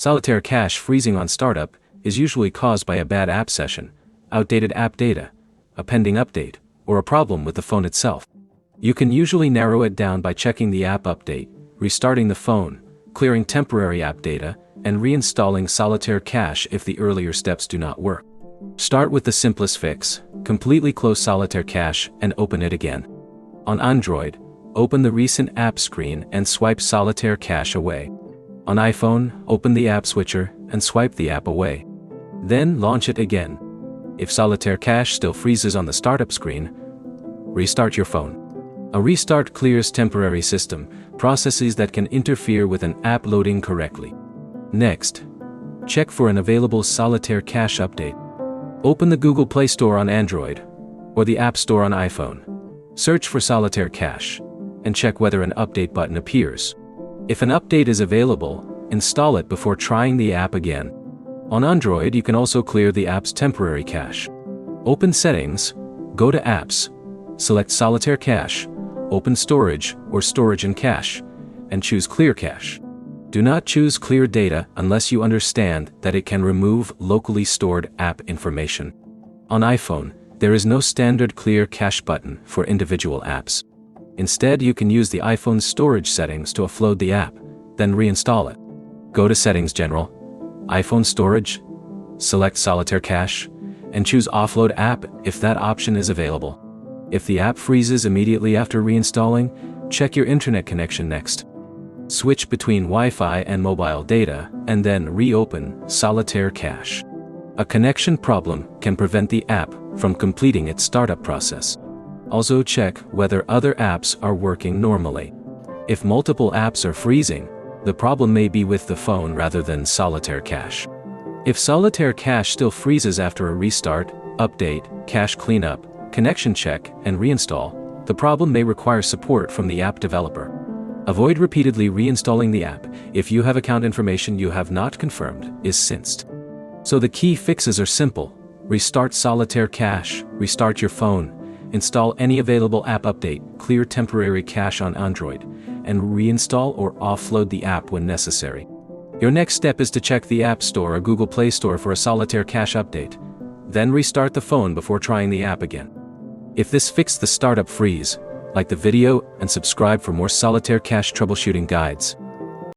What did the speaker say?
Solitaire cache freezing on startup is usually caused by a bad app session, outdated app data, a pending update, or a problem with the phone itself. You can usually narrow it down by checking the app update, restarting the phone, clearing temporary app data, and reinstalling Solitaire cache if the earlier steps do not work. Start with the simplest fix: completely close Solitaire cache and open it again. On Android, open the recent app screen and swipe Solitaire cache away. On iPhone, open the app switcher and swipe the app away. Then launch it again. If Solitaire cache still freezes on the startup screen, restart your phone. A restart clears temporary system processes that can interfere with an app loading correctly. Next, check for an available Solitaire cache update. Open the Google Play Store on Android or the App Store on iPhone. Search for Solitaire cache and check whether an update button appears. If an update is available, install it before trying the app again. On Android, you can also clear the app's temporary cache. Open Settings, go to Apps, select Solitaire cache, open Storage or Storage and Cache, and choose Clear Cache. Do not choose Clear Data unless you understand that it can remove locally stored app information. On iPhone, there is no standard Clear Cache button for individual apps. Instead, you can use the iPhone's storage settings to offload the app, then reinstall it. Go to Settings General, iPhone Storage, select Solitaire cache, and choose Offload App if that option is available. If the app freezes immediately after reinstalling, check your internet connection next. Switch between Wi-Fi and mobile data, and then reopen Solitaire cache. A connection problem can prevent the app from completing its startup process. Also check whether other apps are working normally. If multiple apps are freezing, the problem may be with the phone rather than Solitaire cache. If Solitaire cache still freezes after a restart, update, cache cleanup, connection check, and reinstall, the problem may require support from the app developer. Avoid repeatedly reinstalling the app if you have account information you have not confirmed is synced. So the key fixes are simple: restart Solitaire cache, restart your phone, install any available app update, clear temporary cache on Android, and reinstall or offload the app when necessary. Your next step is to check the App Store or Google Play Store for a Solitaire cache update. Then restart the phone before trying the app again. If this fixed the startup freeze, like the video and subscribe for more Solitaire cache troubleshooting guides.